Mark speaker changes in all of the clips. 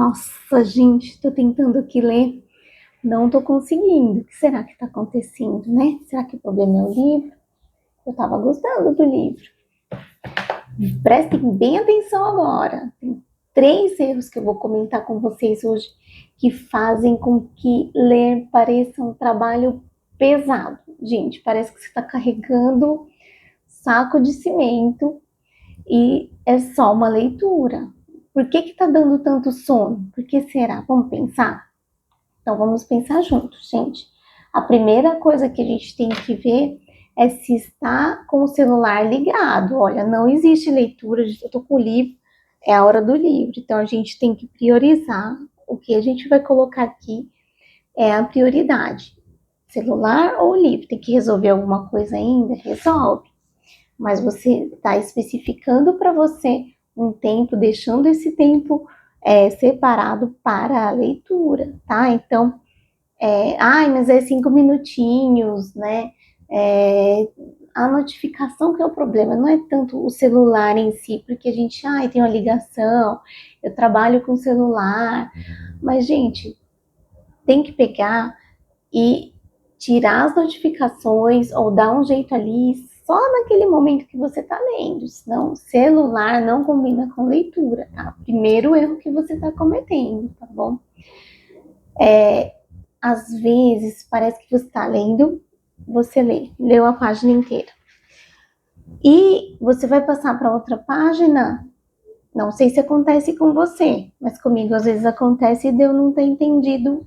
Speaker 1: Nossa, gente, tô tentando aqui ler, não tô conseguindo. O que será que tá acontecendo, né? Será que o problema é o livro? Eu tava gostando do livro. Prestem bem atenção agora. Tem 3 erros que eu vou comentar com vocês hoje que fazem com que ler pareça um trabalho pesado. Gente, parece que você está carregando saco de cimento e é só uma leitura. Por que que tá dando tanto sono? Por que será? Vamos pensar? Então vamos pensar juntos, gente. A primeira coisa que a gente tem que ver é se está com o celular ligado. Olha, não existe leitura, eu tô com o livro, é a hora do livro. Então a gente tem que priorizar. O que a gente vai colocar aqui é a prioridade. Celular ou livro? Tem que resolver alguma coisa ainda? Resolve. Mas você está especificando para você um tempo, deixando esse tempo separado para a leitura, tá? Então, mas é 5 minutinhos, né? A notificação que é o problema, não é tanto o celular em si, porque a gente, tem uma ligação, eu trabalho com celular, mas, gente, tem que pegar e tirar as notificações ou dar um jeito ali só naquele momento que você está lendo, senão celular não combina com leitura, tá? Primeiro erro que você está cometendo, tá bom? Às vezes parece que você está lendo, você leu a página inteira. E você vai passar para outra página, não sei se acontece com você, mas comigo às vezes acontece de eu não ter entendido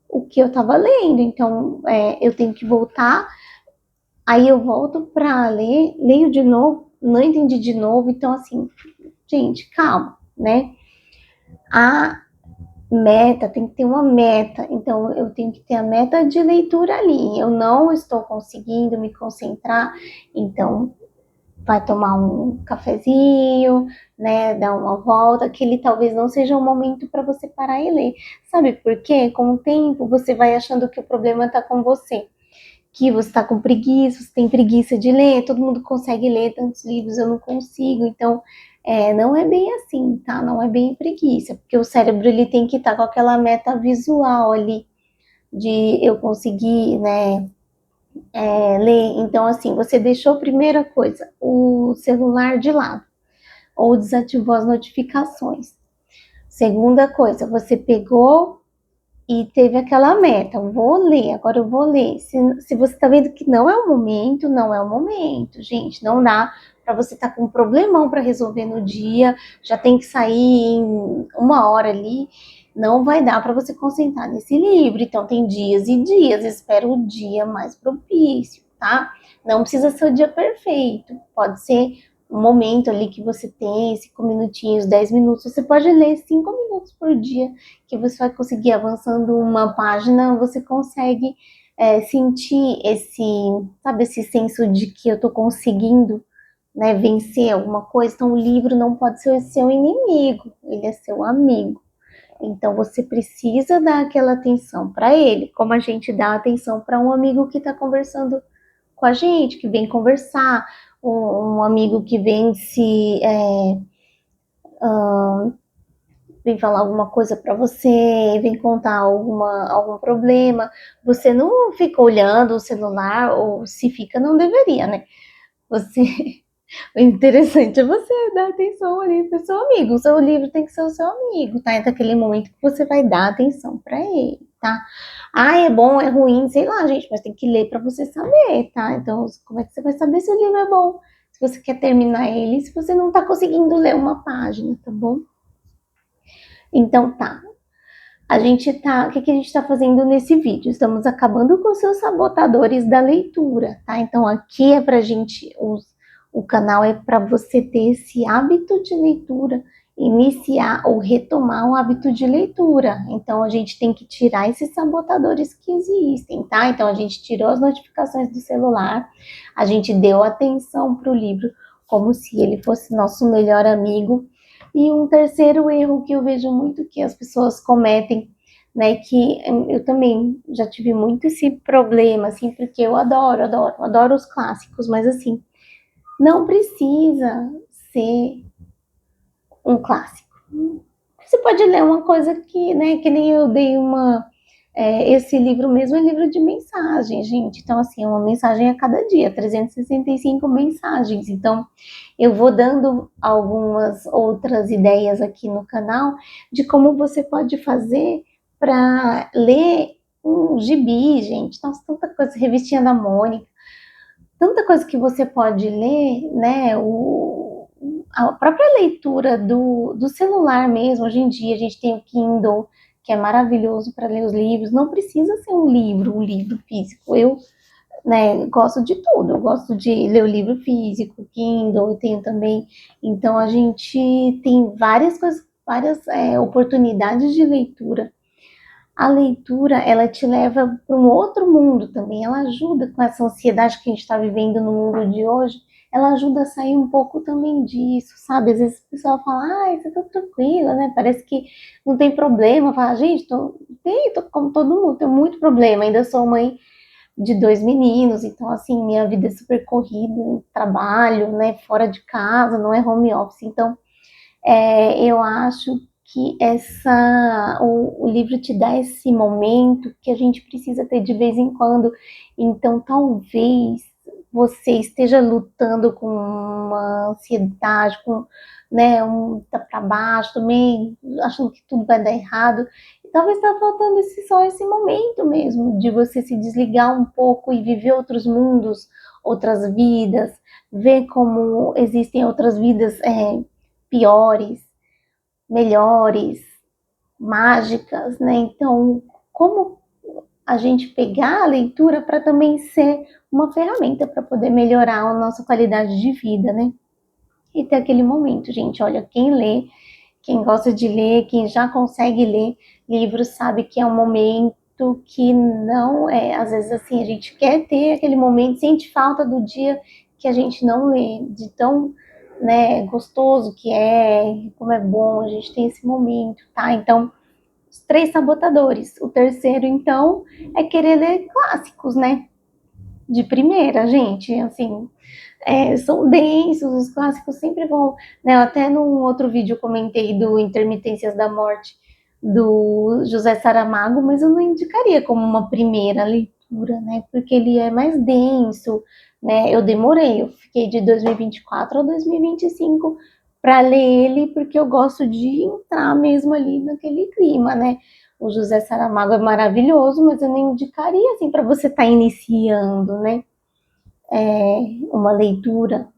Speaker 1: o que eu estava lendo, então eu tenho que voltar, aí eu volto para ler, leio de novo, não entendi de novo, então assim, gente, calma, né? A meta, tem que ter uma meta, então eu tenho que ter a meta de leitura ali, eu não estou conseguindo me concentrar, então vai tomar um cafezinho, né, dar uma volta, que ele talvez não seja um momento para você parar e ler. Sabe por quê? Com o tempo você vai achando que o problema está com você, que você está com preguiça, você tem preguiça de ler, todo mundo consegue ler tantos livros, eu não consigo, então não é bem assim, tá? Não é bem preguiça, porque o cérebro ele tem que estar com aquela meta visual ali, de eu conseguir, né, ler. Então, assim, você deixou, primeira coisa, o celular de lado, ou desativou as notificações. Segunda coisa, você pegou e teve aquela meta, vou ler, agora eu vou ler. Se você está vendo que não é o momento, não é o momento, gente, não dá para você estar com um problemão para resolver no dia, já tem que sair em 1 hora ali, não vai dar para você concentrar nesse livro. Então tem dias e dias, espera o dia mais propício, tá? Não precisa ser o dia perfeito, pode ser um momento ali que você tem 5 minutinhos, 10 minutos, você pode ler 5 minutos por dia, que você vai conseguir avançando uma página, você consegue sentir esse senso de que eu tô conseguindo, né, vencer alguma coisa. Então o livro não pode ser seu inimigo, ele é seu amigo. Então você precisa dar aquela atenção para ele, como a gente dá atenção para um amigo que está conversando com a gente, que vem conversar, um amigo que vem vem falar alguma coisa para você, vem contar algum problema, você não fica olhando o celular, ou se fica, não deveria, né? Você, o interessante é você dar atenção ali pro seu amigo, o seu livro tem que ser o seu amigo, tá? Então, aquele momento que você vai dar atenção para ele, tá? É bom, é ruim, sei lá, gente, mas tem que ler para você saber, tá? Então, como é que você vai saber se o livro é bom? Se você quer terminar ele, se você não tá conseguindo ler uma página, tá bom? Então, tá. O que a gente está fazendo nesse vídeo? Estamos acabando com os seus sabotadores da leitura, tá? Então aqui é pra gente, o canal é para você ter esse hábito de leitura, iniciar ou retomar o hábito de leitura. Então a gente tem que tirar esses sabotadores que existem, tá? Então a gente tirou as notificações do celular, a gente deu atenção para o livro como se ele fosse nosso melhor amigo. E um terceiro erro que eu vejo muito que as pessoas cometem, né, que eu também já tive muito esse problema, assim, porque eu adoro os clássicos, mas assim, não precisa ser um clássico. Você pode ler uma coisa que, né, que nem eu dei esse livro mesmo é livro de mensagem, gente. Então, assim, é uma mensagem a cada dia, 365 mensagens. Então, eu vou dando algumas outras ideias aqui no canal de como você pode fazer para ler um gibi, gente. Nossa, tanta coisa, revistinha da Mônica, tanta coisa que você pode ler, né? A própria leitura do celular mesmo, hoje em dia a gente tem o Kindle, que é maravilhoso para ler os livros, não precisa ser um livro físico. Eu, né, gosto de tudo, eu gosto de ler o livro físico, Kindle, eu tenho também. Então a gente tem várias coisas, várias oportunidades de leitura. A leitura, ela te leva para um outro mundo também, ela ajuda com essa ansiedade que a gente está vivendo no mundo de hoje, ela ajuda a sair um pouco também disso, sabe? Às vezes o pessoal fala, você tá tranquila, né? Parece que não tem problema. Fala, gente, tô como todo mundo, tenho muito problema, ainda sou mãe de 2 meninos, então assim, minha vida é super corrida, trabalho, né, fora de casa, não é home office, então eu acho que o livro te dá esse momento que a gente precisa ter de vez em quando. Então, talvez você esteja lutando com uma ansiedade, com, né, tá para baixo também, achando que tudo vai dar errado. E talvez está faltando só esse momento mesmo de você se desligar um pouco e viver outros mundos, outras vidas, ver como existem outras vidas piores, melhores, mágicas, né? Então, como a gente pegar a leitura para também ser uma ferramenta para poder melhorar a nossa qualidade de vida, né? E ter aquele momento, gente, olha, quem lê, quem gosta de ler, quem já consegue ler livros, sabe que é um momento que não é, às vezes assim, a gente quer ter aquele momento, sente falta do dia que a gente não lê, de tão, né, gostoso que é, como é bom a gente ter esse momento, tá? Então, os 3 sabotadores. O terceiro, então, é querer ler clássicos, né? De primeira, gente, assim, são densos, os clássicos sempre vão, né? Eu até num outro vídeo comentei do Intermitências da Morte, do José Saramago, mas eu não indicaria como uma primeira leitura, né? Porque ele é mais denso, né? Eu demorei, eu fiquei de 2024 a 2025 para ler ele, porque eu gosto de entrar mesmo ali naquele clima, né? O José Saramago é maravilhoso, mas eu nem indicaria assim para você estar iniciando, né? Uma leitura.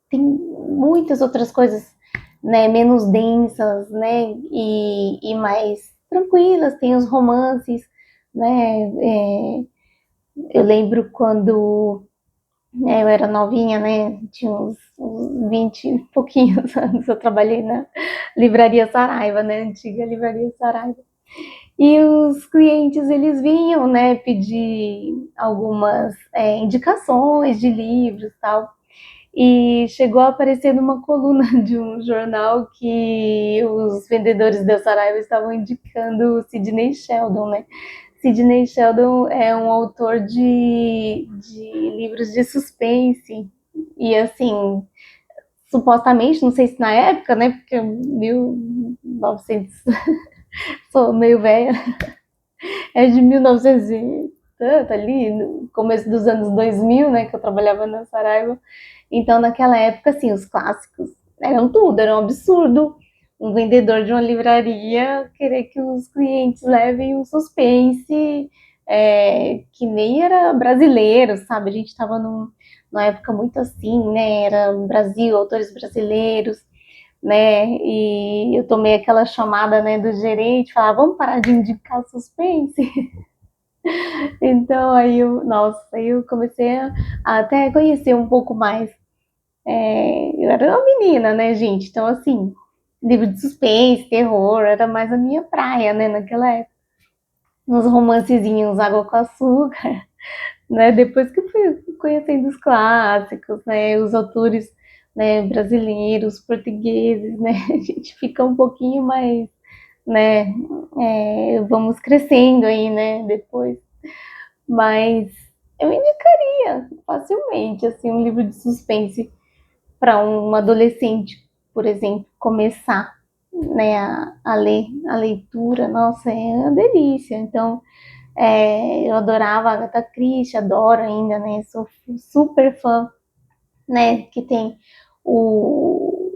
Speaker 1: Tem muitas outras coisas, né, menos densas, né, e mais tranquilas. Tem os romances, né, eu lembro quando eu era novinha, né, tinha uns 20 e pouquinhos anos, eu trabalhei na Livraria Saraiva, né, antiga Livraria Saraiva. E os clientes, eles vinham, né, pedir algumas indicações de livros e tal. E chegou a aparecer numa coluna de um jornal que os vendedores da Saraiva estavam indicando o Sidney Sheldon, né? Sidney Sheldon é um autor de livros de suspense. E assim, supostamente, não sei se na época, né? Porque 1900, sou meio velha, é de 1900 e tanto ali, no começo dos anos 2000, né? Que eu trabalhava na Saraiva. Então, naquela época, assim, os clássicos eram tudo, era um absurdo. Um vendedor de uma livraria querer que os clientes levem um suspense que nem era brasileiro, sabe? A gente estava numa época muito assim, né? Era Brasil, autores brasileiros, né? E eu tomei aquela chamada, né, do gerente, falar, vamos parar de indicar suspense? Então, aí eu comecei a até conhecer um pouco mais. Eu era uma menina, né, gente? Então, assim, livro de suspense, terror, era mais a minha praia, né, naquela época. Uns romancezinhos água com açúcar, né? Depois que eu fui conhecendo os clássicos, né, os autores, né, brasileiros, portugueses, né, a gente fica um pouquinho mais, né, vamos crescendo aí, né, depois. Mas eu indicaria facilmente, assim, um livro de suspense para um adolescente, por exemplo, começar. né, a leitura, nossa, é uma delícia. Então, eu adorava a Agatha Christie, adoro ainda, né, sou super fã, né, que tem o,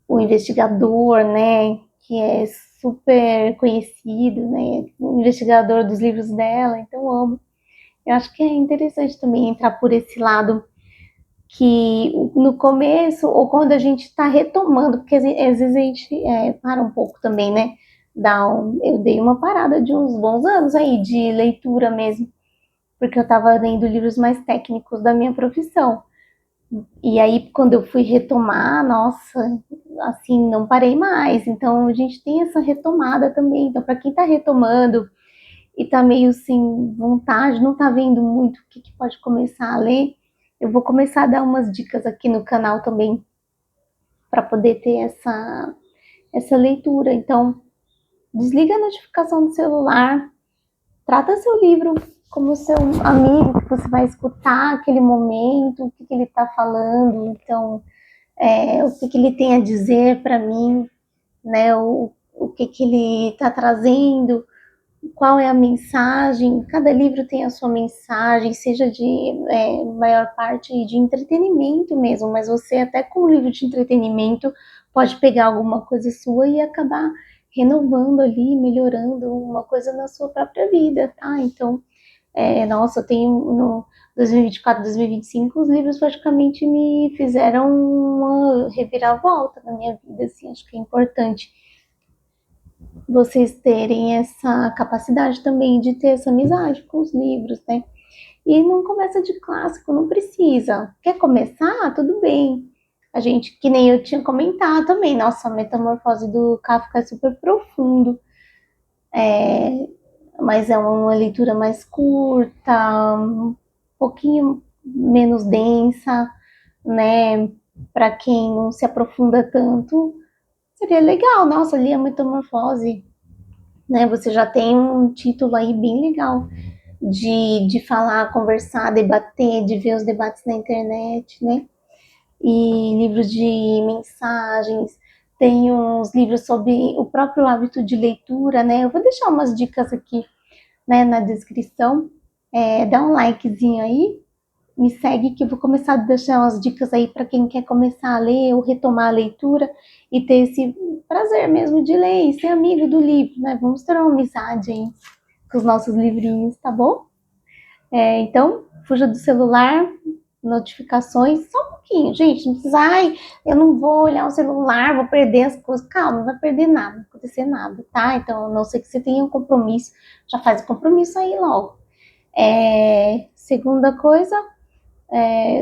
Speaker 1: o investigador, né, que é super conhecido, né, o investigador dos livros dela, então amo. Eu acho que é interessante também entrar por esse lado que no começo, ou quando a gente está retomando, porque às vezes a gente para um pouco também, né? Eu dei uma parada de uns bons anos aí de leitura mesmo, porque eu estava lendo livros mais técnicos da minha profissão. E aí, quando eu fui retomar, nossa, assim, não parei mais. Então, a gente tem essa retomada também. Então, para quem está retomando e tá meio sem vontade, não tá vendo muito o que, que pode começar a ler, eu vou começar a dar umas dicas aqui no canal também para poder ter essa leitura. Então, desliga a notificação do celular, trata seu livro como seu amigo que você vai escutar aquele momento, o que, que ele está falando, então, o que, que ele tem a dizer para mim, né? O que, que ele está trazendo, qual é a mensagem. Cada livro tem a sua mensagem, seja de maior parte de entretenimento mesmo, mas você até com um livro de entretenimento pode pegar alguma coisa sua e acabar renovando ali, melhorando uma coisa na sua própria vida, tá? Então, nossa, eu tenho no 2024, 2025, os livros praticamente me fizeram uma reviravolta na minha vida, assim, acho que é importante vocês terem essa capacidade também de ter essa amizade com os livros, né? E não começa de clássico, não precisa. Quer começar? Tudo bem. A gente, que nem eu tinha comentado também, nossa, a Metamorfose do Kafka é super profundo, mas é uma leitura mais curta, um pouquinho menos densa, né? Para quem não se aprofunda tanto, seria legal. Nossa, li a Metamorfose, né? Você já tem um título aí bem legal de falar, conversar, debater, de ver os debates na internet, né? E livros de mensagens, tem uns livros sobre o próprio hábito de leitura, né? Eu vou deixar umas dicas aqui, né, na descrição. Dá um likezinho aí, me segue que eu vou começar a deixar umas dicas aí para quem quer começar a ler ou retomar a leitura e ter esse prazer mesmo de ler e ser amigo do livro, né? Vamos ter uma amizade aí com os nossos livrinhos, tá bom? Então, fuja do celular, notificações, só um pouquinho, gente. Não precisa, eu não vou olhar o celular, vou perder as coisas. Calma, não vai perder nada, não vai acontecer nada, tá? Então, a não ser que você tenha um compromisso, já faz o compromisso aí logo. Segunda coisa,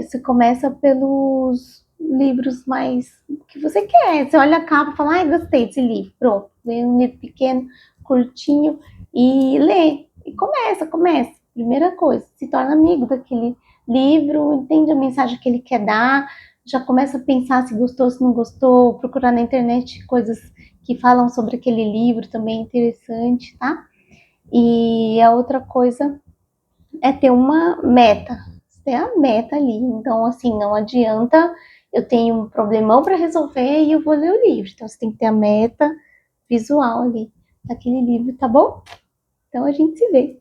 Speaker 1: você começa pelos livros mais que você quer. Você olha a capa e fala, gostei desse livro. Pronto, lê um livro pequeno, curtinho e lê. E começa. Primeira coisa, se torna amigo daquele livro, entende a mensagem que ele quer dar, já começa a pensar se gostou, se não gostou, procurar na internet coisas que falam sobre aquele livro também é interessante, tá? E a outra coisa é ter uma meta, ter a meta ali. Então, assim, não adianta eu tenho um problemão para resolver e eu vou ler o livro. Então, você tem que ter a meta visual ali daquele livro, tá bom? Então, a gente se vê.